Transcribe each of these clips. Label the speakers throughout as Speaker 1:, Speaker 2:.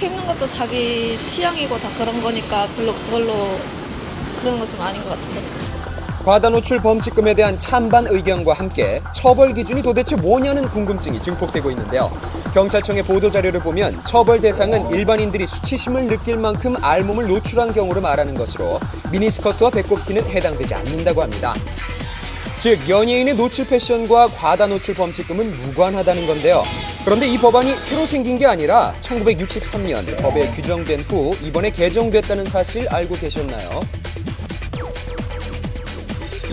Speaker 1: 입는 것도 자기 취향이고 다 그런 거니까 별로 그걸로 그런 거 좀 아닌 것 같은데.
Speaker 2: 과다 노출 범칙금에 대한 찬반 의견과 함께 처벌 기준이 도대체 뭐냐는 궁금증이 증폭되고 있는데요. 경찰청의 보도자료를 보면 처벌 대상은 일반인들이 수치심을 느낄 만큼 알몸을 노출한 경우를 말하는 것으로 미니스커트와 배꼽티는 해당되지 않는다고 합니다. 즉 연예인의 노출 패션과 과다 노출 범칙금은 무관하다는 건데요. 그런데 이 법안이 새로 생긴 게 아니라 1963년 법에 규정된 후 이번에 개정됐다는 사실 알고 계셨나요?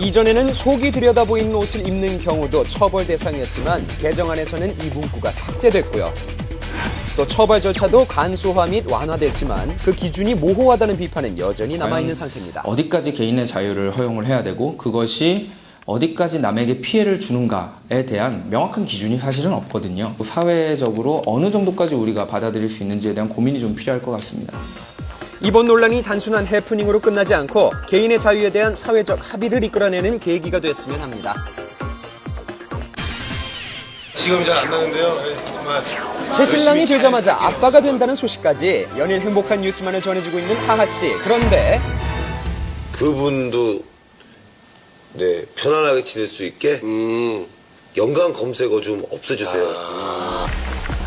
Speaker 2: 이전에는 속이 들여다보이는 옷을 입는 경우도 처벌 대상이었지만 개정안에서는 이 문구가 삭제됐고요. 또 처벌 절차도 간소화 및 완화됐지만 그 기준이 모호하다는 비판은 여전히 남아있는 상태입니다.
Speaker 3: 어디까지 개인의 자유를 허용을 해야 되고 그것이 어디까지 남에게 피해를 주는가에 대한 명확한 기준이 사실은 없거든요. 사회적으로 어느 정도까지 우리가 받아들일 수 있는지에 대한 고민이 좀 필요할 것 같습니다.
Speaker 2: 이번 논란이 단순한 해프닝으로 끝나지 않고 개인의 자유에 대한 사회적 합의를 이끌어내는 계기가 됐으면 합니다.
Speaker 4: 지금이 잘 안 나는데요. 정말
Speaker 2: 새 신랑이 되자마자 아빠가 된다는 소식까지 연일 행복한 뉴스만을 전해주고 있는 하하 씨. 그런데
Speaker 4: 그분도 네 편안하게 지낼 수 있게 연관 검색어 좀 없애주세요.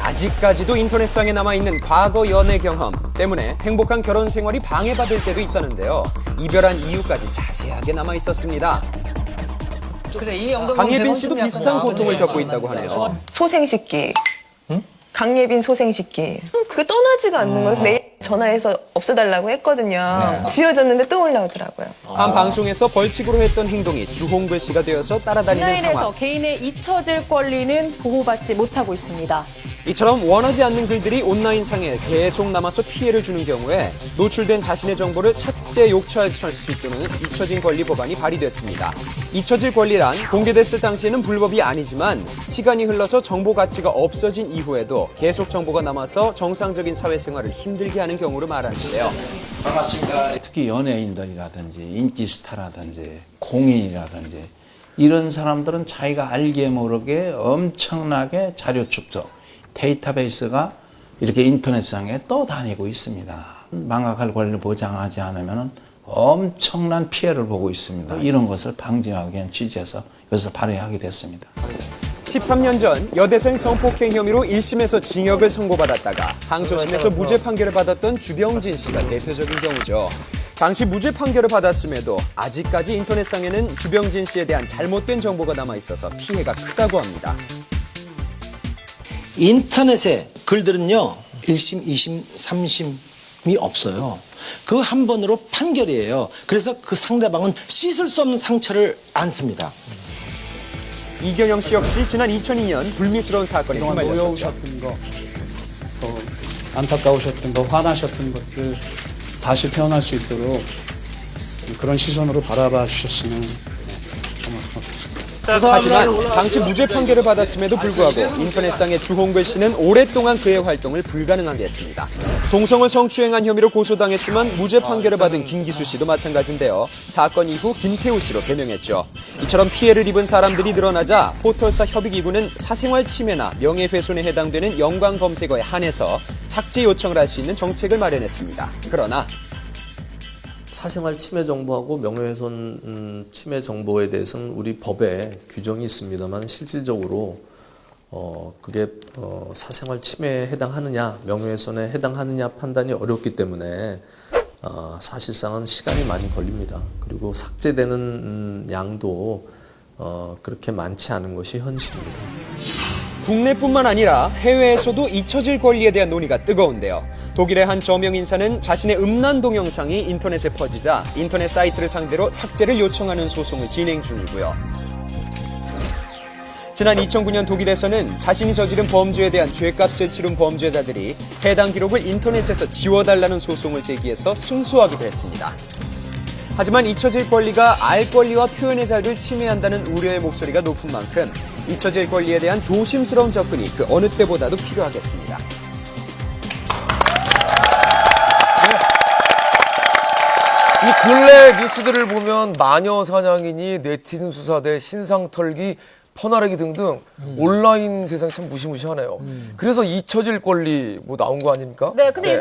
Speaker 2: 아직까지도 인터넷상에 남아있는 과거 연애 경험 때문에 행복한 결혼 생활이 방해받을 때도 있다는데요. 이별한 이유까지 자세하게 남아있었습니다.
Speaker 5: 그래, 이 연관
Speaker 2: 강예빈
Speaker 5: 검색어는
Speaker 2: 씨도
Speaker 5: 좀 약간
Speaker 2: 비슷한 고통을
Speaker 5: 나오네.
Speaker 2: 겪고 있다고 하네요.
Speaker 6: 소생식기. 강예빈 소생식기. 그게 떠나지가 않는 거예요. 그래서 내일 전화해서 없애달라고 했거든요. 지워졌는데 또 올라오더라고요.
Speaker 2: 한 방송에서 벌칙으로 했던 행동이 주홍글 씨가 되어서 따라다니는
Speaker 7: 온라인에서
Speaker 2: 상황.
Speaker 7: 개인의 잊혀질 권리는 보호받지 못하고 있습니다.
Speaker 2: 이처럼 원하지 않는 글들이 온라인상에 계속 남아서 피해를 주는 경우에 노출된 자신의 정보를 삭제 요청할 수 있도록 잊혀진 권리 법안이 발의됐습니다. 잊혀질 권리란 공개됐을 당시에는 불법이 아니지만 시간이 흘러서 정보 가치가 없어진 이후에도 계속 정보가 남아서 정상적인 사회생활을 힘들게 하는 경우를 말하는데요.
Speaker 8: 특히 연예인들이라든지 인기 스타라든지 공인이라든지 이런 사람들은 자기가 알게 모르게 엄청나게 자료 축적, 데이터베이스가 이렇게 인터넷상에 떠다니고 있습니다. 망각할 권리를 보장하지 않으면 엄청난 피해를 보고 있습니다. 이런 것을 방지하기 위한 취지에서 이것을 발의하게 됐습니다.
Speaker 2: 13년 전 여대생 성폭행 혐의로 1심에서 징역을 선고받았다가 항소심에서 무죄 판결을 받았던 주병진 씨가 대표적인 경우죠. 당시 무죄 판결을 받았음에도 아직까지 인터넷상에는 주병진 씨에 대한 잘못된 정보가 남아있어서 피해가 크다고 합니다.
Speaker 9: 인터넷에 글들은요 1심, 2심, 3심이 없어요. 그 한 번으로 판결이에요. 그래서 그 상대방은 씻을 수 없는 상처를 안습니다.
Speaker 2: 이경영 씨 역시 지난 2002년 불미스러운 사건에 휘말렸었죠.
Speaker 10: 노여우셨던 거, 또 안타까우셨던 거, 화나셨던 것들 다시 태어날 수 있도록 그런 시선으로 바라봐 주셨으면 고맙겠습니다.
Speaker 2: 하지만 당시 무죄 판결을 받았음에도 불구하고 인터넷상의 주홍글 씨는 오랫동안 그의 활동을 불가능하게 했습니다. 동성을 성추행한 혐의로 고소당했지만 무죄 판결을 받은 김기수 씨도 마찬가지인데요. 사건 이후 김태우 씨로 개명했죠. 이처럼 피해를 입은 사람들이 늘어나자 포털사 협의기구는 사생활 침해나 명예훼손에 해당되는 연관 검색어에 한해서 삭제 요청을 할 수 있는 정책을 마련했습니다. 그러나
Speaker 11: 사생활 침해 정보하고 명예훼손 침해 정보에 대해서는 우리 법에 규정이 있습니다만 실질적으로 그게 사생활 침해에 해당하느냐 명예훼손에 해당하느냐 판단이 어렵기 때문에 사실상은 시간이 많이 걸립니다. 그리고 삭제되는 양도 그렇게 많지 않은 것이 현실입니다.
Speaker 2: 국내뿐만 아니라 해외에서도 잊혀질 권리에 대한 논의가 뜨거운데요. 독일의 한 저명 인사는 자신의 음란 동영상이 인터넷에 퍼지자 인터넷 사이트를 상대로 삭제를 요청하는 소송을 진행 중이고요. 지난 2009년 독일에서는 자신이 저지른 범죄에 대한 죄값을 치른 범죄자들이 해당 기록을 인터넷에서 지워달라는 소송을 제기해서 승소하기도 했습니다. 하지만 잊혀질 권리가 알 권리와 표현의 자유를 침해한다는 우려의 목소리가 높은 만큼 잊혀질 권리에 대한 조심스러운 접근이 그 어느 때보다도 필요하겠습니다.
Speaker 12: 이 근래 뉴스들을 보면 마녀 사냥이니 네티즌 수사대 신상 털기 퍼나르기 등등 온라인 세상 참 무시무시하네요. 그래서 잊혀질 권리 뭐 나온 거 아닙니까?
Speaker 7: 네, 근데